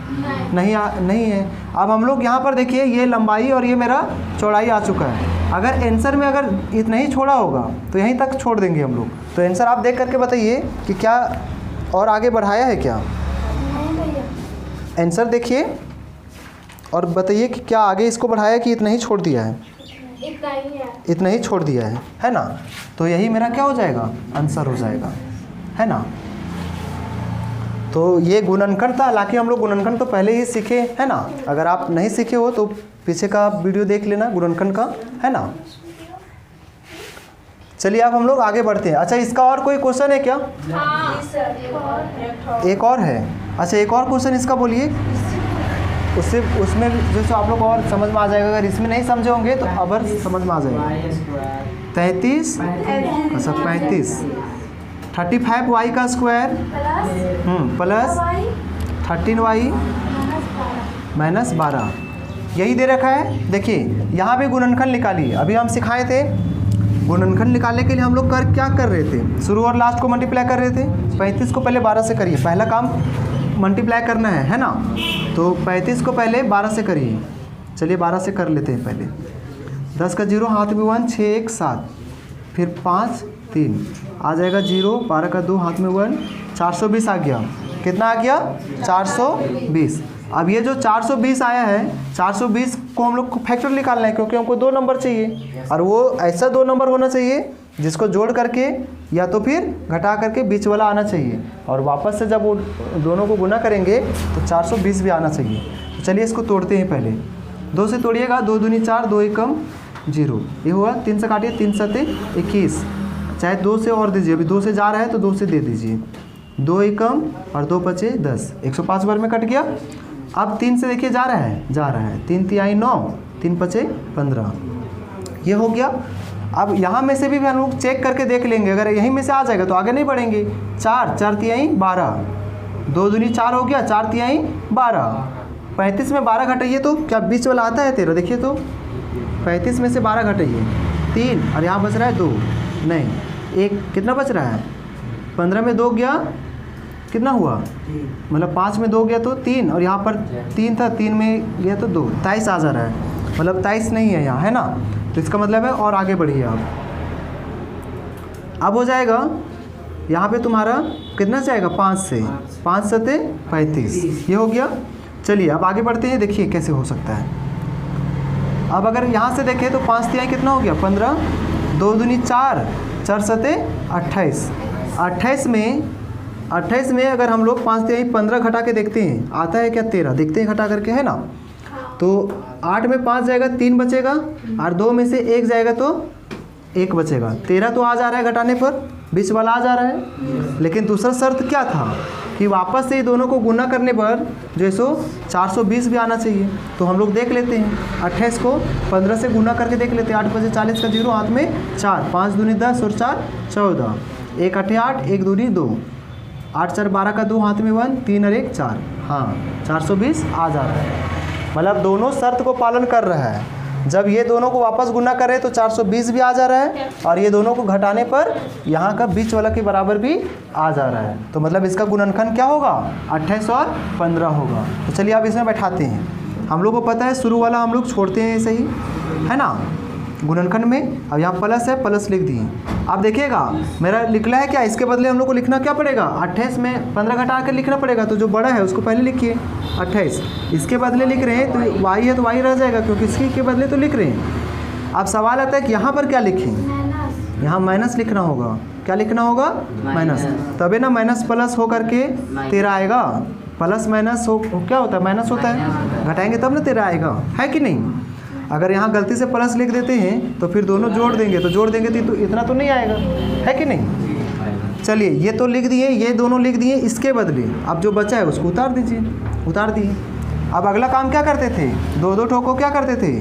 नहीं है। अब हम लोग यहाँ पर देखिए ये लंबाई और ये मेरा चौड़ाई आ चुका है। अगर आंसर में अगर इतना ही छोड़ा होगा तो यहीं तक छोड़ देंगे हम लोग। तो आंसर आप देख करके बताइए कि क्या और आगे बढ़ाया है क्या। आंसर देखिए और बताइए कि क्या आगे इसको बढ़ाया कि इतना ही छोड़ दिया है। इतना ही छोड़ दिया है ना। तो यही मेरा क्या हो जाएगा आंसर हो जाएगा, है ना। तो ये गुणनखंड था, हालांकि हम लोग गुणनखंड तो पहले ही सीखे है ना। अगर आप नहीं सीखे हो तो पीछे का वीडियो देख लेना गुणनखंड का, है ना। चलिए अब हम लोग आगे बढ़ते हैं। अच्छा इसका और कोई क्वेश्चन है क्या? हाँ, एक और है। अच्छा एक और क्वेश्चन इसका बोलिए, उससे उसमें जैसे आप लोग और समझ में आ जाएगा। अगर इसमें नहीं समझे होंगे तो अब समझ में आ जाएगा। 33 अच्छा 35 35y का स्क्वायर प्लस 13y माइनस 12 यही दे रखा है। देखिए यहाँ पे गुणनखंड निकालिए। अभी हम सिखाए थे गुणनखंड निकालने के लिए हम लोग क्या कर रहे थे, शुरू और लास्ट को मल्टीप्लाई कर रहे थे। 35 को पहले 12 से करिए, पहला काम मल्टीप्लाई करना है ना। तो 35 को पहले 12 से करिए। चलिए 12 से कर लेते हैं पहले। 10 का 0 हाथ में 1, 6 1 7, फिर 5 3 आ जाएगा 0, 12 का 2 हाथ में 1, 420 आ गया। कितना आ गया 420। अब ये जो 420 आया है 420 को हम लोग को फैक्टर निकालना है क्योंकि हमको 2 नंबर चाहिए और वो ऐसा 2 नंबर होना चाहिए जिसको जोड़ करके या तो फिर घटा करके बीच वाला आना चाहिए और वापस से जब वो दोनों को गुना करेंगे तो 420 भी आना चाहिए। तो चलिए इसको तोड़ते हैं पहले। 2 से तोड़िएगा, 2 दूनी 4, 2 एकम 0, ये हुआ। 3 से काटिए, 3 सते 21, चाहे 2 से और दीजिए, अभी 2 से जा रहा है तो 2 से दे दीजिए। 2 एकम और 2 पचे 10, 105 बार में कट गया। अब 3 से देखिए जा रहा है 3 तिहाई 9, 3 पचे 15, ये हो गया। अब यहाँ में से भी हम लोग चेक करके देख लेंगे, अगर यहीं में से आ जाएगा तो आगे नहीं बढ़ेंगे। 4 तिहाई 12, 2 दूनी 4 हो गया, 4 तिहाई 12। 35 में 12 घटाइए तो क्या बीच वाला आता है 13, देखिए तो 35 में से 12 घटाइए 3 और यहाँ बच रहा है 2, नहीं 1, कितना बच रहा है 15 में 2 गया, कितना हुआ मतलब 5 में 2 गया तो 3 और यहाँ पर 3 था, 3 में गया तो 2, 23 आ जा रहा है। मतलब 23 नहीं है यहाँ, है ना। तो इसका मतलब है और आगे बढ़िए आप। अब हो जाएगा यहाँ पे तुम्हारा कितना जाएगा 5 से 5 सते 35, ये हो गया। चलिए अब आगे बढ़ते हैं, देखिए कैसे हो सकता है। अब अगर यहाँ से देखें तो 5 तिहाई कितना हो गया 15, 2 दूनी 4, 4 सते 28, 28 में अगर हम लोग 5 तिहाई 15 घटा के देखते हैं आता है क्या 13, देखते हैं घटा करके, है ना। तो 8 में 5 जाएगा 3 बचेगा और 2 में से 1 जाएगा तो 1 बचेगा। 13 तो आ जा रहा है घटाने पर, बीच वाला आ जा रहा है। लेकिन दूसरा शर्त क्या था कि वापस से दोनों को गुना करने पर जो सो 420 भी आना चाहिए। तो हम लोग देख लेते हैं 28 को 15 से गुना करके देख लेते हैं। 8 बजे 40 का 0 हाथ में 4, 5 दूनी 10 और 4 14, 1 8 8, 1 दूनी 2, 8 4 12 का 2 हाथ में 1, 3 और 1 4, हाँ 420 आ जा रहा है। मतलब दोनों शर्त को पालन कर रहा है। जब ये दोनों को वापस गुना करें तो 420 भी आ जा रहा है और ये दोनों को घटाने पर यहाँ का बीच वाला के बराबर भी आ जा रहा है। तो मतलब इसका गुणनखंड क्या होगा 28 और 15 होगा। तो चलिए अब इसमें बैठाते हैं। हम लोग को पता है शुरू वाला हम लोग छोड़ते हैं ऐसे ही, है ना, गुणनखंड में। अब यहाँ प्लस है, प्लस लिख दिए। अब देखिएगा मेरा लिखना है क्या, इसके बदले हम लोग को लिखना क्या पड़ेगा, 28 में 15 घटा कर लिखना पड़ेगा। तो जो बड़ा है उसको पहले लिखिए 28, इसके बदले लिख रहे हैं तो y है तो y रह जाएगा क्योंकि इसके के बदले तो लिख रहे हैं। अब सवाल आता है कि यहाँ पर क्या लिखें, यहाँ माइनस लिखना होगा। क्या लिखना होगा, माइनस, तभी ना माइनस प्लस हो करके 13 आएगा। प्लस माइनस हो क्या होता है, माइनस होता है, घटाएंगे तब ना 13 आएगा, है कि नहीं। अगर यहाँ गलती से प्लस लिख देते हैं तो फिर दोनों जोड़ देंगे तो इतना तो नहीं आएगा, है कि नहीं। चलिए ये तो लिख दिए, ये दोनों लिख दिए, इसके बदले अब जो बचा है उसको उतार दीजिए, उतार दिए। अब अगला काम क्या करते थे, दो दो ठोको क्या करते थे,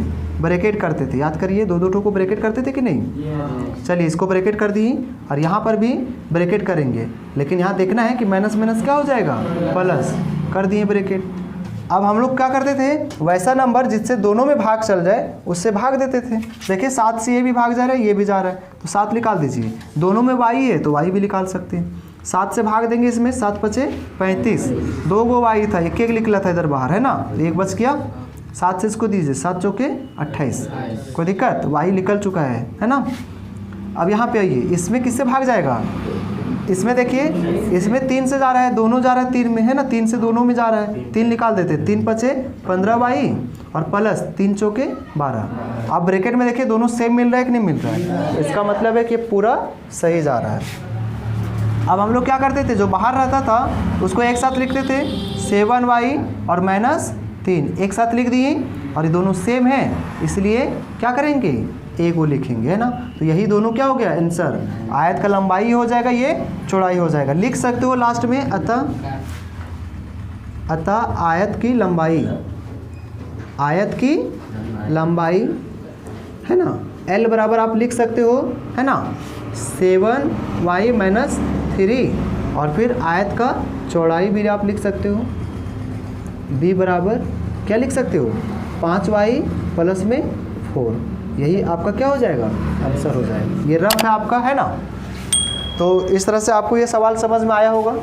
ब्रैकेट करते थे। याद करिए, दो दो ठोको ब्रैकेट करते थे कि नहीं। चलिए इसको ब्रैकेट कर दिए और यहाँ पर भी ब्रैकेट करेंगे, लेकिन यहाँ देखना है कि माइनस माइनस क्या हो जाएगा, प्लस, कर दिए ब्रैकेट। अब हम लोग क्या करते थे, वैसा नंबर जिससे दोनों में भाग चल जाए उससे भाग देते थे। देखिए 7 से ये भी भाग जा रहा है, ये भी जा रहा है, तो 7 निकाल दीजिए। दोनों में y है तो y भी निकाल सकते हैं। 7 से भाग देंगे इसमें, 7 पचे 35, 2 गो y था, एक एक निकला था इधर बाहर, है ना, एक बच गया। 7 से इसको दीजिए, 7 चौके 28, कोई दिक्कत, y निकल चुका है ना। अब यहाँ पे आइए, इसमें किससे भाग जाएगा, इसमें देखिए, इसमें 3 से जा रहा है, दोनों जा रहा है 3 में, है ना, 3 से दोनों में जा रहा है, 3 निकाल देते, 3 पचे 15 y और प्लस 3 चौके 12। अब ब्रैकेट में देखिए दोनों सेम मिल रहा है कि नहीं मिल रहा है, इसका मतलब है कि पूरा सही जा रहा है। अब हम लोग क्या करते थे, जो बाहर रहता था उसको एक साथ लिखते थे, 7y और -3 एक साथ लिख दिए, और ये दोनों सेम है इसलिए क्या करेंगे, ए को लिखेंगे, है ना। तो यही दोनों क्या हो गया आंसर, आयत का लंबाई हो जाएगा, ये चौड़ाई हो जाएगा। लिख सकते हो लास्ट में, अतः आयत की लंबाई, आयत की लंबाई, है ना, L बराबर आप लिख सकते हो, है ना, 7y - 3, और फिर आयत का चौड़ाई भी आप लिख सकते हो, B बराबर क्या लिख सकते हो, 5y + 4। यही आपका क्या हो जाएगा, आंसर हो जाएगा। ये रफ है आपका, है ना। तो इस तरह से आपको ये सवाल समझ में आया होगा,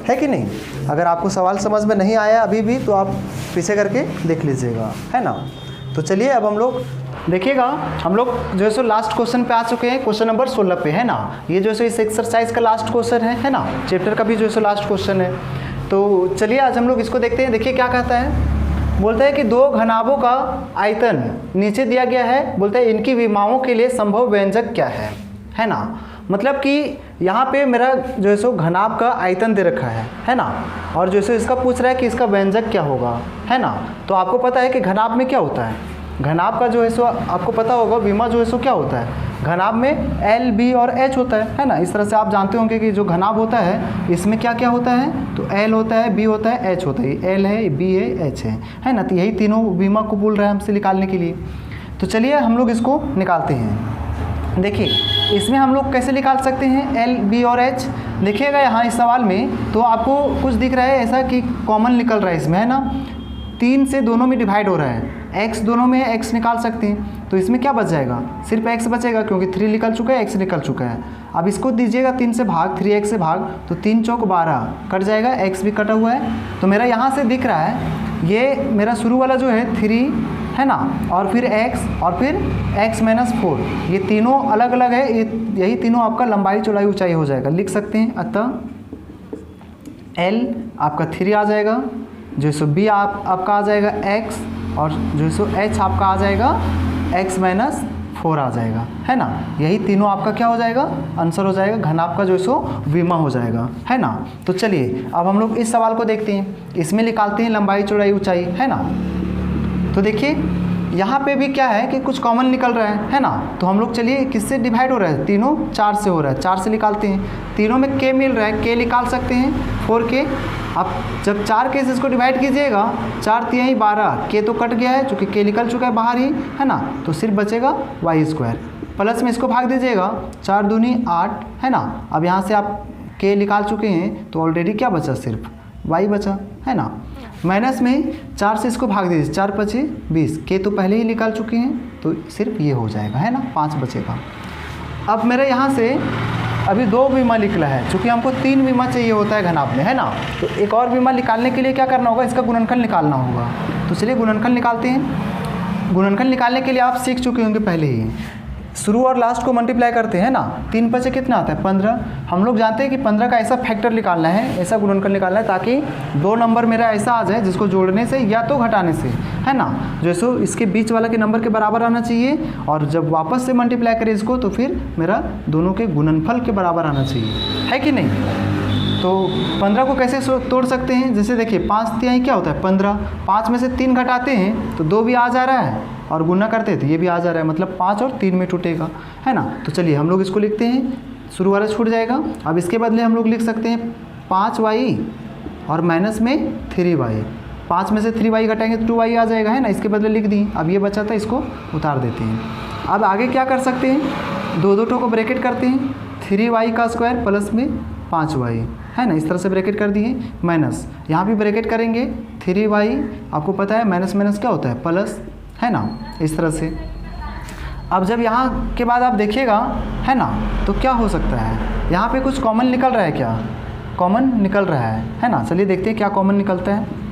है कि नहीं। अगर आपको सवाल समझ में नहीं आया अभी भी तो आप पीछे करके देख लीजिएगा, है ना। तो चलिए अब हम लोग देखिएगा, हम लोग जो है सो लास्ट क्वेश्चन पे आ चुके हैं, क्वेश्चन नंबर 16 पे, है ना। ये जो है सो इस एक्सरसाइज का लास्ट क्वेश्चन है ना, चैप्टर का भी जो है सो लास्ट क्वेश्चन है। तो चलिए आज हम लोग इसको देखते हैं। देखिए क्या कहता है, बोलता है कि दो घनाभों का आयतन नीचे दिया गया है, बोलता है इनकी विमाओं के लिए संभव व्यंजक क्या है ना। मतलब कि यहाँ पे मेरा जो है सो घनाभ का आयतन दे रखा है ना, और जो है सो इसका पूछ रहा है कि इसका व्यंजक क्या होगा, है ना। तो आपको पता है कि घनाभ में क्या होता है, घनाभ का जो है सो आपको पता होगा, विमा जो है सो क्या होता है, घनाभ में L, B और H होता है ना। इस तरह से आप जानते होंगे कि जो घनाभ होता है इसमें क्या क्या होता है, तो L होता है, B होता है, H होता है, L है, B है, H है ना। तो यही तीनों विमा को बोल रहा है हमसे निकालने के लिए। तो चलिए हम लोग इसको निकालते हैं। देखिए इसमें हम लोग कैसे निकाल सकते हैं L, B और H। देखिएगा यहाँ इस सवाल में तो आपको कुछ दिख रहा है ऐसा कि कॉमन निकल रहा है इसमें, है ना। 3 से दोनों में डिवाइड हो रहा है, x दोनों में x निकाल सकते हैं, तो इसमें क्या बच जाएगा, सिर्फ x बचेगा क्योंकि 3 निकल चुका है, x निकल चुका है। अब इसको दीजिएगा 3 से भाग, 3x से भाग, तो 3 चौक 12 कट जाएगा, x भी कटा हुआ है। तो मेरा यहाँ से दिख रहा है ये मेरा शुरू वाला जो है 3 है ना, और फिर x और फिर x - 4, ये तीनों अलग अलग है, यही तीनों आपका लंबाई चौड़ाई ऊंचाई हो जाएगा, लिख सकते हैं। अतः L आपका 3 आ जाएगा, जो सो B आपका आ जाएगा x, और जो सो H आपका आ जाएगा x - 4 आ जाएगा, है ना। यही तीनों आपका क्या हो जाएगा, आंसर हो जाएगा, घनाभ का जो सो विमा हो जाएगा, है ना। तो चलिए अब हम लोग इस सवाल को देखते हैं, इसमें निकालते हैं लंबाई चौड़ाई ऊंचाई, है ना। तो देखिए यहाँ पे भी क्या है कि कुछ कॉमन निकल रहा है ना। तो हम लोग चलिए किससे डिवाइड हो रहा है, तीनों 4 से हो रहा है, 4 से निकालते हैं। तीनों में k मिल रहा है, k निकाल सकते हैं, 4k। अब जब 4 के से इसको डिवाइड कीजिएगा, 4 3 12, k तो कट गया है चूँकि k निकल चुका है बाहर ही, है ना। तो सिर्फ बचेगा y², प्लस में इसको भाग दीजिएगा, 4 दूनी 8, है ना। अब यहाँ से आप k निकाल चुके हैं तो ऑलरेडी क्या बचा, सिर्फ y बचा, है ना। माइनस में 4 से इसको भाग दीजिए, 4 5 20, k तो पहले ही निकाल चुके हैं तो सिर्फ ये हो जाएगा, है ना, 5 बचेगा। अब मेरे यहाँ से अभी 2 विमा निकला है, चूँकि हमको 3 विमा चाहिए होता है घनाभ में, है ना। तो एक और विमा निकालने के लिए क्या करना होगा, इसका गुणनखंड निकालना होगा। तो चलिए गुणनखंड निकालते हैं। गुणनखंड निकालने के लिए आप सीख चुके होंगे पहले ही। शुरू और लास्ट को मल्टीप्लाई करते हैं ना, 3 5 कितना आता है 15। हम लोग जानते हैं कि 15 का ऐसा फैक्टर निकालना है, ऐसा गुणनफल निकालना है ताकि 2 नंबर मेरा ऐसा आ जाए जिसको जोड़ने से या तो घटाने से, है ना, जैसे इसके बीच वाला के नंबर के बराबर आना चाहिए, और जब वापस से मल्टीप्लाई करें इसको तो फिर मेरा दोनों के गुणनफल के बराबर आना चाहिए, है कि नहीं। तो 15 को कैसे तोड़ सकते हैं, जैसे देखिए 5 तिहाई क्या होता है 15, 5 में से 3 घटाते हैं तो 2 भी आ जा रहा है, और गुना करते हैं तो ये भी आ जा रहा है, मतलब 5 और 3 में टूटेगा, है ना। तो चलिए हम लोग इसको लिखते हैं, शुरू वाला छूट जाएगा। अब इसके बदले हम लोग लिख सकते हैं 5y और माइनस में 3y, 5 में से 3y घटाएंगे तो 2y आ जाएगा, है ना, इसके बदले लिख दिए। अब ये बचा था इसको उतार देते हैं। अब आगे क्या कर सकते हैं, 2 को ब्रैकेट करते हैं, 3y का स्क्वायर प्लस में 5y, है ना, इस तरह से ब्रैकेट कर दिए, माइनस यहाँ भी ब्रैकेट करेंगे 3y, आपको पता है माइनस माइनस क्या होता है प्लस, है ना, इस तरह से। अब जब यहाँ के बाद आप देखिएगा, है ना, तो क्या हो सकता है, यहाँ पे कुछ कॉमन निकल रहा है, क्या कॉमन निकल रहा है ना। चलिए देखते हैं क्या कॉमन निकलता है।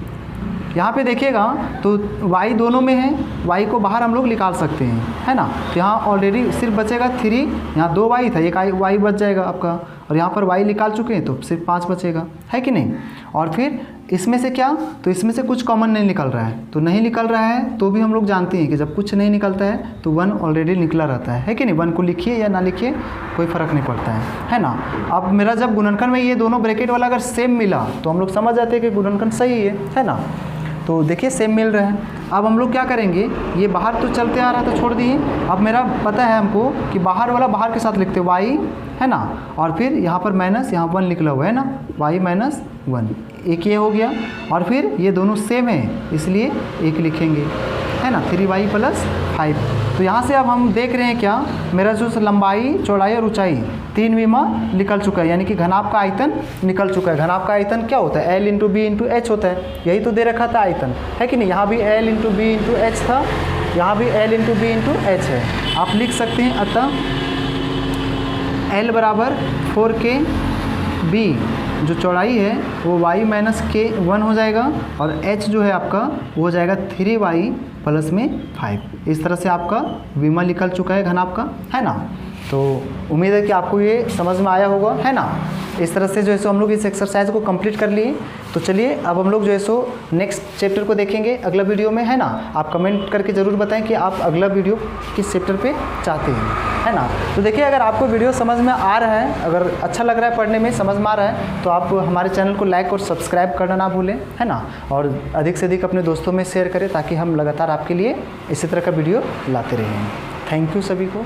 यहाँ पे देखिएगा तो y दोनों में है, y को बाहर हम लोग निकाल सकते हैं, है ना। तो यहाँ ऑलरेडी सिर्फ बचेगा 3, यहाँ 2y था, एक y बच जाएगा आपका, और यहाँ पर y निकाल चुके हैं तो सिर्फ 5 बचेगा, है कि नहीं। और फिर इसमें से क्या, तो इसमें से कुछ कॉमन नहीं निकल रहा है, तो नहीं निकल रहा है तो भी हम लोग जानते हैं कि जब कुछ नहीं निकलता है तो 1 ऑलरेडी निकला रहता है कि नहीं। 1 को लिखिए या ना लिखिए कोई फ़र्क नहीं पड़ता है ना। अब मेरा जब गुणनखंड में ये दोनों ब्रैकेट वाला अगर सेम मिला तो हम लोग समझ जाते हैं कि गुणनखंड सही है ना। तो देखिए सेम मिल रहा है। अब हम लोग क्या करेंगे, ये बाहर तो चलते आ रहा था छोड़ दिए, अब मेरा पता है हमको कि बाहर वाला बाहर के साथ लिखते y, है ना, और फिर यहाँ पर माइनस, यहाँ 1 निकला हुआ है ना, y माइनस 1, एक ये हो गया, और फिर ये दोनों सेम है इसलिए एक लिखेंगे, है ना, 3y प्लस 5। तो यहाँ से अब हम देख रहे हैं क्या, मेरा जो लंबाई चौड़ाई और ऊंचाई 3 विमा निकल चुका है, यानी कि घनाभ का आयतन निकल चुका है। घनाभ का आयतन क्या होता है, L into B into H होता है, यही तो दे रखा था आयतन, है कि नहीं। यहाँ भी L into B into H था, यहाँ भी L into B into H है। आप लिख सकते हैं अतः L बराबर 4k b, जो चौड़ाई है वो y माइनस k 1 हो जाएगा, और h जो है आपका वो हो जाएगा 3y प्लस में 5। इस तरह से आपका विमा निकल चुका है घनाभ का, है ना। तो उम्मीद है कि आपको ये समझ में आया होगा, है ना। इस तरह से जो है सो हम लोग इस एक्सरसाइज को कंप्लीट कर लिए। तो चलिए अब हम लोग जो है सो नेक्स्ट चैप्टर को देखेंगे अगला वीडियो में, है ना। आप कमेंट करके ज़रूर बताएं कि आप अगला वीडियो किस चैप्टर पे चाहते हैं, है ना। तो देखिए अगर आपको वीडियो समझ में आ रहा है, अगर अच्छा लग रहा है पढ़ने में, समझ में आ रहा है, तो आप हमारे चैनल को लाइक और सब्सक्राइब करना ना भूलें, है ना, और अधिक से अधिक अपने दोस्तों में शेयर करें ताकि हम लगातार आपके लिए इसी तरह का वीडियो लाते रहें। थैंक यू सभी को।